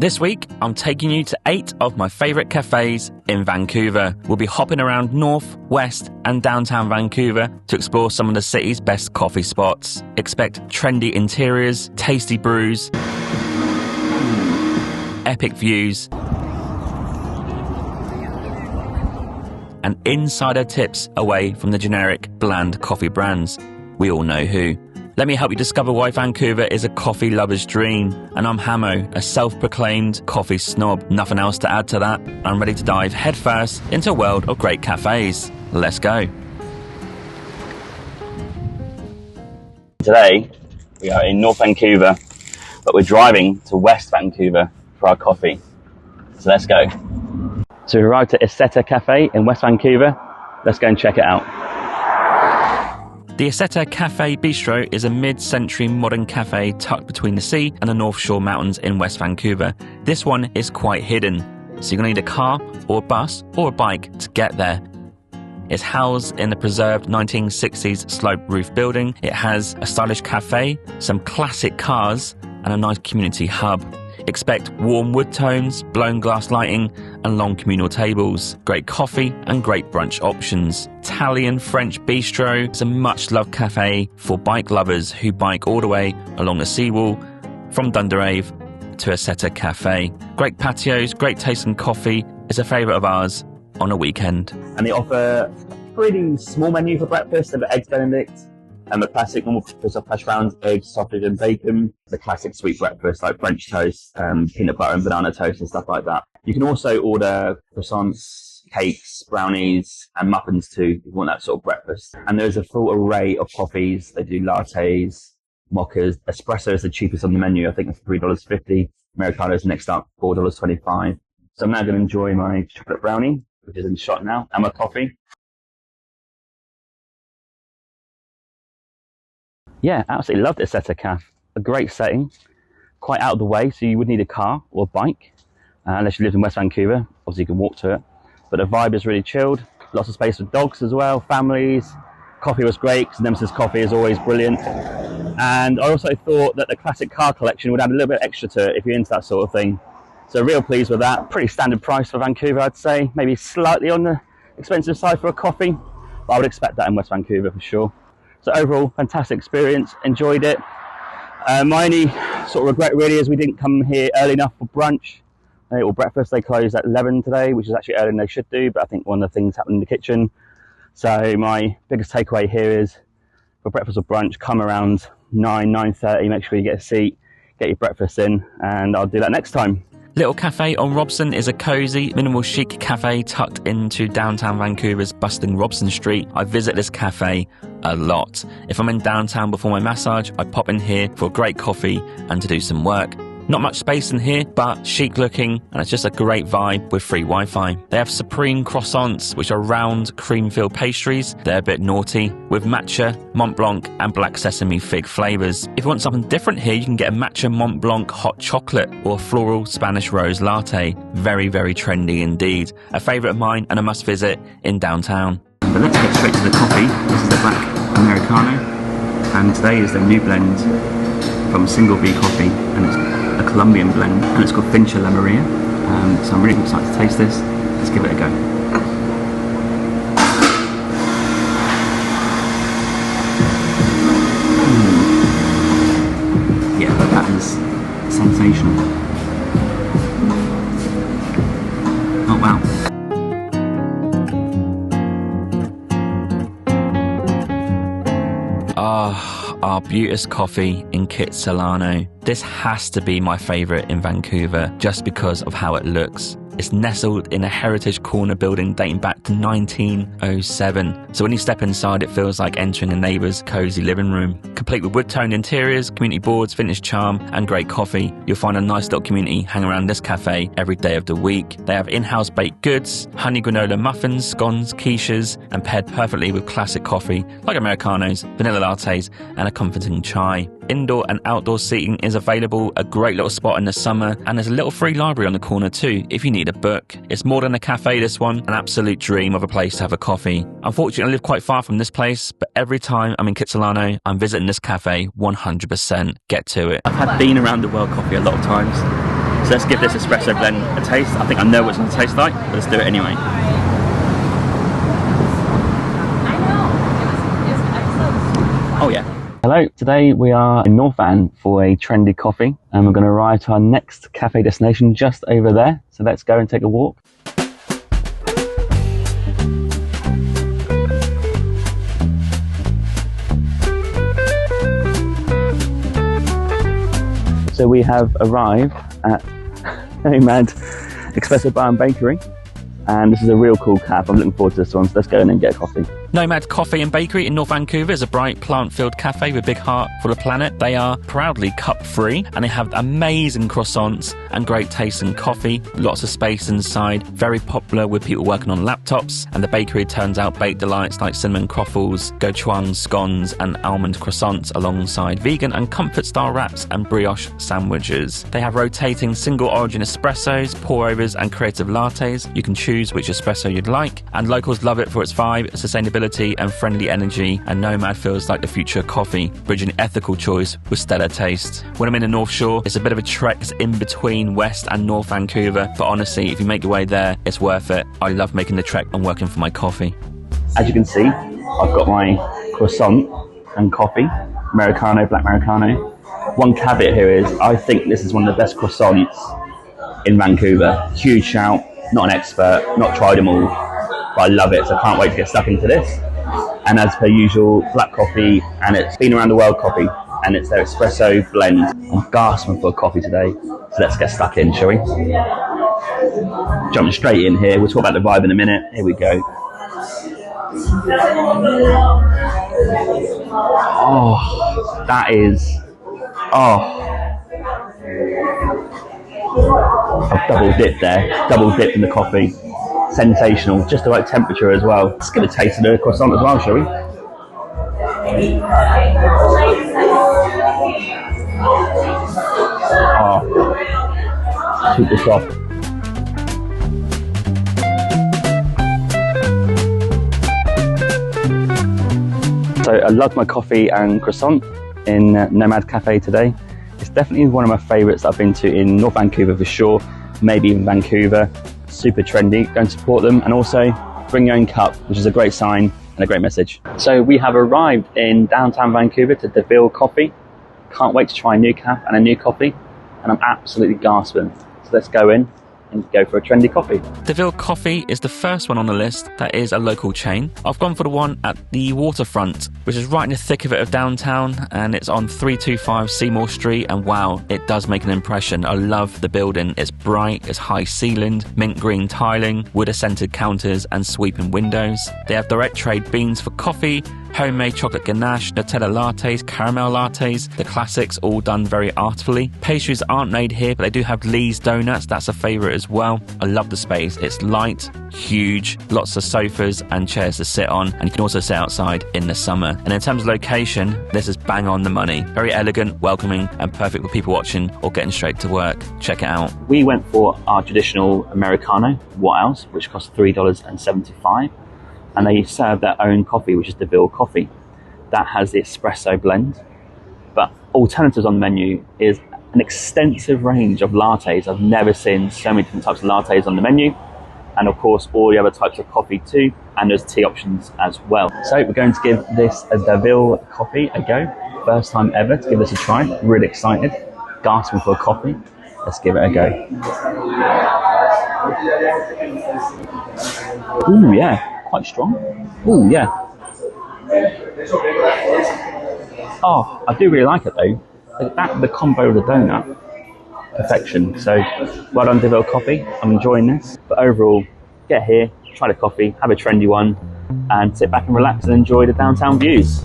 This week, I'm taking you to 8 of my favourite cafes in Vancouver. We'll be hopping around North, West and downtown Vancouver to explore some of the city's best coffee spots. Expect trendy interiors, tasty brews, epic views, and insider tips away from the generic bland coffee brands. We all know who. Let me help you discover why Vancouver is a coffee lover's dream. And I'm Hamo, a self-proclaimed coffee snob. Nothing else to add to that. I'm ready to dive headfirst into a world of great cafes. Let's go. Today, we are in North Vancouver, but we're driving to West Vancouver for our coffee. So let's go. So we arrived at Isetta Cafe in West Vancouver. Let's go and check it out. The Isetta Cafe Bistro is a mid-century modern cafe tucked between the sea and the North Shore Mountains in West Vancouver. This one is quite hidden, so you're going to need a car or a bus or a bike to get there. It's housed in the preserved 1960s sloped roof building. It has a stylish cafe, some classic cars, and a nice community hub. Expect warm wood tones, blown glass lighting, and long communal tables. Great coffee and great brunch options. Italian French bistro is a much-loved cafe for bike lovers who bike all the way along the seawall from Dunderave to Isetta Cafe. Great patios, great tasting coffee is a favourite of ours on a weekend. And they offer a pretty small menu for breakfast. They've got eggs Benedict, and the classic normal breakfast of hash browns, eggs, sausage and bacon. The classic sweet breakfast like French toast, peanut butter and banana toast and stuff like that. You can also order croissants, cakes, brownies and muffins too if you want that sort of breakfast. And there's a full array of coffees. They do lattes, mochas. Espresso is the cheapest on the menu. I think it's $3.50. Americano's next up, $4.25. So I'm now going to enjoy my chocolate brownie, which is in shot now, and my coffee. Yeah, absolutely loved Isetta Cafe. A great setting, quite out of the way, so you would need a car or a bike, unless you live in West Vancouver. Obviously you can walk to it, but the vibe is really chilled. Lots of space for dogs as well, families. Coffee was great, because Nemesis coffee is always brilliant. And I also thought that the classic car collection would add a little bit extra to it if you're into that sort of thing. So real pleased with that. Pretty standard price for Vancouver, I'd say. Maybe slightly on the expensive side for a coffee, but I would expect that in West Vancouver for sure. So overall, fantastic experience, enjoyed it. My only sort of regret really is we didn't come here early enough for brunch or breakfast. They closed at 11 today, which is actually earlier than they should do, but I think one of the things happened in the kitchen. So my biggest takeaway here is for breakfast or brunch, come around 9:30, make sure you get a seat, get your breakfast in, and I'll do that next time. Little Cafe on Robson is a cosy, minimal chic cafe tucked into downtown Vancouver's bustling Robson Street. I visit this cafe a lot. If I'm in downtown before my massage, I pop in here for a great coffee and to do some work. Not much space in here, but chic looking, and it's just a great vibe with free Wi-Fi. They have supreme croissants, which are round, cream-filled pastries. They're a bit naughty, with matcha, Mont Blanc, and black sesame fig flavours. If you want something different here, you can get a matcha Mont Blanc hot chocolate or a floral Spanish rose latte. Very, very trendy indeed. A favourite of mine and a must-visit in downtown. But let's get straight to the coffee. This is the black Americano, and today is the new blend from Single Bee Coffee, and it's a Colombian blend, and it's called Fincha La Maria. So I'm really excited to taste this. Let's give it a go. Yeah, that is sensational. Oh wow. Sumptuous coffee in Kitsilano. This has to be my favourite in Vancouver just because of how it looks. It's nestled in a heritage corner building dating back to 1907. So when you step inside, it feels like entering a neighbour's cosy living room. Complete with wood-toned interiors, community boards, vintage charm, and great coffee. You'll find a nice little community hang around this cafe every day of the week. They have in-house baked goods, honey granola muffins, scones, quiches, and paired perfectly with classic coffee like Americanos, vanilla lattes, and a comforting chai. Indoor and outdoor seating is available, a great little spot in the summer, and there's a little free library on the corner too if you need a book. It's more than a cafe, this one, an absolute dream of a place to have a coffee. Unfortunately, I live quite far from this place, but every time I'm in Kitsilano, I'm visiting this cafe 100%. Get to it. I've had Bean Around the World coffee a lot of times, So let's give this espresso blend a taste. I think I know what it's going to taste like, but let's do it anyway. Oh yeah. Hello, today we are in North Van for a trendy coffee, and we're going to arrive to our next cafe destination just over there. So let's go and take a walk. So we have arrived at Nomad Espresso Bar and Bakery, and this is a real cool caf. I'm looking forward to this one, so let's go in and get a coffee. Nomad Coffee and Bakery in North Vancouver is a bright, plant-filled cafe with a big heart for the planet. They are proudly cup-free, and they have amazing croissants and great tasting coffee. Lots of space inside, very popular with people working on laptops. And the bakery turns out baked delights like cinnamon croffles, gochujang scones, and almond croissants, alongside vegan and comfort-style wraps and brioche sandwiches. They have rotating single-origin espressos, pour-overs, and creative lattes. You can choose which espresso you'd like, and locals love it for its vibe, sustainability, and friendly energy. And Nomad feels like the future of coffee, bridging ethical choice with stellar taste. When I'm in the North Shore, it's a bit of a trek in between West and North Vancouver, but honestly, if you make your way there, it's worth it. I love making the trek and working for my coffee. As you can see, I've got my croissant and coffee, Americano, black Americano. One caveat here is, I think this is one of the best croissants in Vancouver. Huge shout, not an expert, not tried them all, but I love it, so I can't wait to get stuck into this. And as per usual, black coffee, and it's been around the world coffee, and it's their espresso blend. I'm gasping for coffee today, so let's get stuck in, shall we? Jumping straight in here, we'll talk about the vibe in a minute. Here we go. Oh, that is, I've double dipped there, double dipped in the coffee. Sensational, just the right temperature as well. Let's get a taste of the croissant as well, shall we? Oh, super soft. So I love my coffee and croissant in Nomad Cafe today. It's definitely one of my favourites I've been to in North Vancouver for sure, maybe even Vancouver. Super trendy, go and support them, and also bring your own cup, which is a great sign and a great message. So we have arrived in downtown Vancouver to DeVille Coffee. Can't wait to try a new caf and a new coffee, and I'm absolutely gasping. So let's go in and go for a trendy coffee. DeVille Coffee is the first one on the list that is a local chain. I've gone for the one at the waterfront, which is right in the thick of it of downtown, and it's on 325 Seymour Street, and wow, it does make an impression. I love the building. It's bright, it's high ceilinged, mint green tiling, wood-scented counters, and sweeping windows. They have direct trade beans for coffee, homemade chocolate ganache, Nutella lattes, caramel lattes, the classics, all done very artfully. Pastries aren't made here, but they do have Lee's donuts. That's a favourite as well. I love the space. It's light, huge, lots of sofas and chairs to sit on, and you can also sit outside in the summer. And in terms of location, this is bang on the money. Very elegant, welcoming, and perfect for people watching or getting straight to work. Check it out. We went for our traditional Americano, what else, which cost $3.75. And they serve their own coffee, which is DeVille Coffee. That has the espresso blend. But alternatives on the menu is an extensive range of lattes. I've never seen so many different types of lattes on the menu. And of course, all the other types of coffee too. And there's tea options as well. So we're going to give this a DeVille Coffee a go. First time ever to give this a try. Really excited. Gasping for a coffee. Let's give it a go. Ooh, yeah. Quite strong. Ooh, yeah. Oh, I do really like it though. The combo of the donut, perfection. So, well done DeVille Coffee. I'm enjoying this. But overall, get here, try the coffee, have a trendy one, and sit back and relax and enjoy the downtown views.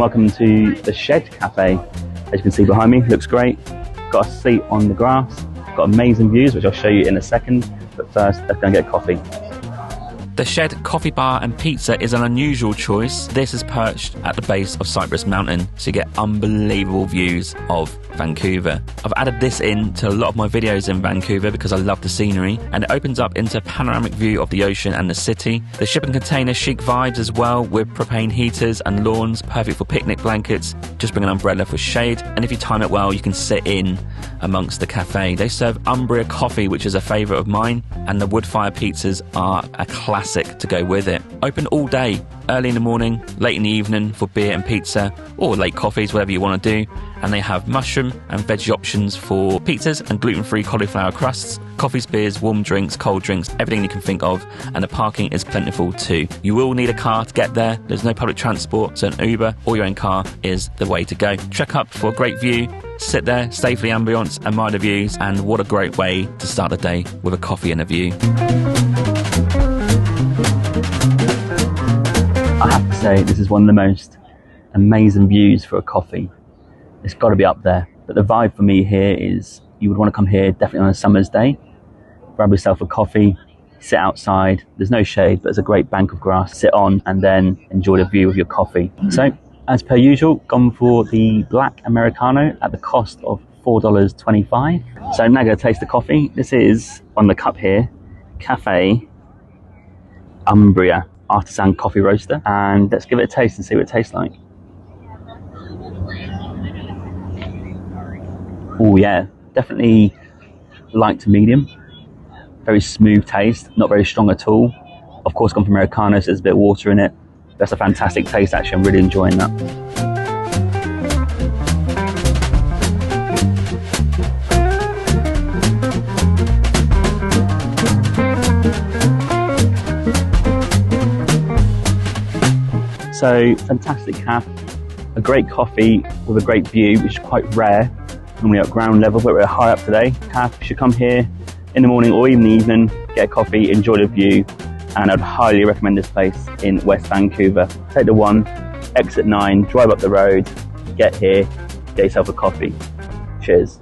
Welcome to the Shed Cafe. As you can see behind me, looks great. Got a seat on the grass, got amazing views, which I'll show you in a second. But first, let's go and get coffee. The Shed Coffee Bar and Pizza is an unusual choice. This is perched at the base of Cypress Mountain, so you get unbelievable views of Vancouver. I've added this in to a lot of my videos in Vancouver because I love the scenery, and it opens up into a panoramic view of the ocean and the city. The shipping container chic vibes as well, with propane heaters and lawns, perfect for picnic blankets. Just bring an umbrella for shade, and if you time it well, you can sit in amongst the cafe. They serve Umbria coffee, which is a favourite of mine, and the wood fire pizzas are a classic to go with it. Open all day, early in the morning, late in the evening for beer and pizza, or late coffees, whatever you want to do. And they have mushroom and veggie options for pizzas and gluten-free cauliflower crusts, coffees, beers, warm drinks, cold drinks, everything you can think of, and the parking is plentiful too. You will need a car to get there. There's no public transport, so an Uber or your own car is the way to go. Trek up for a great view, sit there, stay for the ambience, admire the views, and what a great way to start the day with a coffee and a view. I have to say, this is one of the most amazing views for a coffee. It's got to be up there. But the vibe for me here is you would want to come here definitely on a summer's day, grab yourself a coffee, sit outside. There's no shade, but there's a great bank of grass, sit on and then enjoy the view of your coffee. So as per usual, gone for the black Americano at the cost of $4.25. So now going to taste the coffee. This is on the cup here, Cafe Umbria Artisan Coffee Roaster, and let's give it a taste and see what it tastes like. Oh yeah, definitely light to medium, very smooth taste, not very strong at all. Of course, gone for Americano, so there's a bit of water in it. That's a fantastic taste actually, I'm really enjoying that. So, fantastic cafe, a great coffee with a great view, which is quite rare. Normally at ground level, but we're high up today. Cafe, you should come here in the morning or even the evening, get a coffee, enjoy the view, and I'd highly recommend this place in West Vancouver. Take the 1, exit 9, drive up the road, get here, get yourself a coffee. Cheers.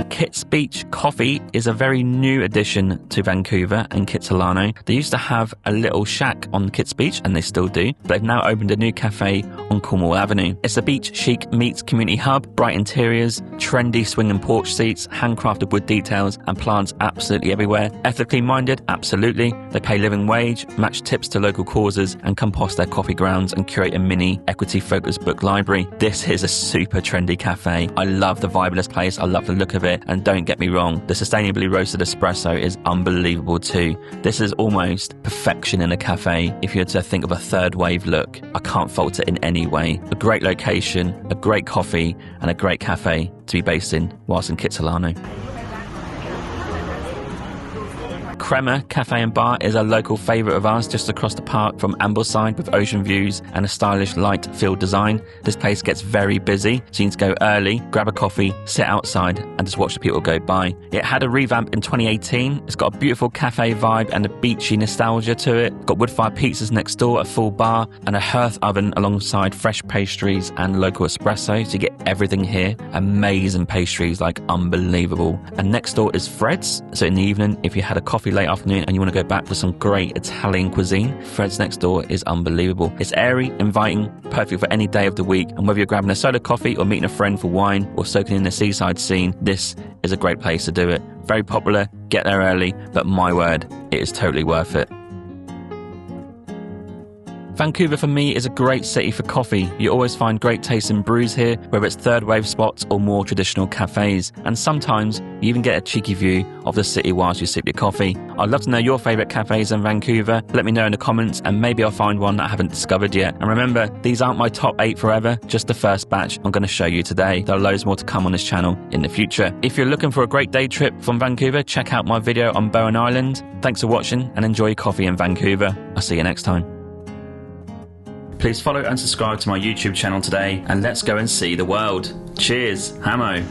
Kit's Beach Coffee is a very new addition to Vancouver and Kitsilano. They used to have a little shack on Kit's Beach, and they still do, but they've now opened a new cafe on Cornwall Avenue. It's a beach chic meets community hub, bright interiors, trendy swing and porch seats, handcrafted wood details, and plants absolutely everywhere. Ethically minded, absolutely. They pay living wage, match tips to local causes, and compost their coffee grounds and curate a mini equity-focused book library. This is a super trendy cafe. I love the vibe of this place, I love the look of it, and don't get me wrong, the sustainably roasted espresso is unbelievable too. This is almost perfection in a cafe. If you had to think of a third wave look, I can't fault it in any way. A great location, a great coffee, and a great cafe to be based in whilst in Kitsilano. Crema Cafe and Bar is a local favourite of ours just across the park from Ambleside, with ocean views and a stylish light field design. This place gets very busy, so you need to go early, grab a coffee, sit outside and just watch the people go by. It had a revamp in 2018. It's got a beautiful cafe vibe and a beachy nostalgia to it. Got wood-fire pizzas next door, a full bar and a hearth oven alongside fresh pastries and local espresso, so you get everything here. Amazing pastries, like unbelievable. And next door is Fred's, so in the evening if you had a coffee late afternoon and you want to go back for some great Italian cuisine, Fred's next door is unbelievable. It's airy, inviting, perfect for any day of the week, and whether you're grabbing a soda coffee or meeting a friend for wine or soaking in the seaside scene, this is a great place to do it. Very popular, get there early, but my word, it is totally worth it. Vancouver for me is a great city for coffee. You always find great tasting brews here, whether it's third wave spots or more traditional cafes. And sometimes you even get a cheeky view of the city whilst you sip your coffee. I'd love to know your favourite cafes in Vancouver. Let me know in the comments and maybe I'll find one that I haven't discovered yet. And remember, these aren't my top 8 forever, just the first batch I'm going to show you today. There are loads more to come on this channel in the future. If you're looking for a great day trip from Vancouver, check out my video on Bowen Island. Thanks for watching and enjoy your coffee in Vancouver. I'll see you next time. Please follow and subscribe to my YouTube channel today, and let's go and see the world. Cheers, Hamo.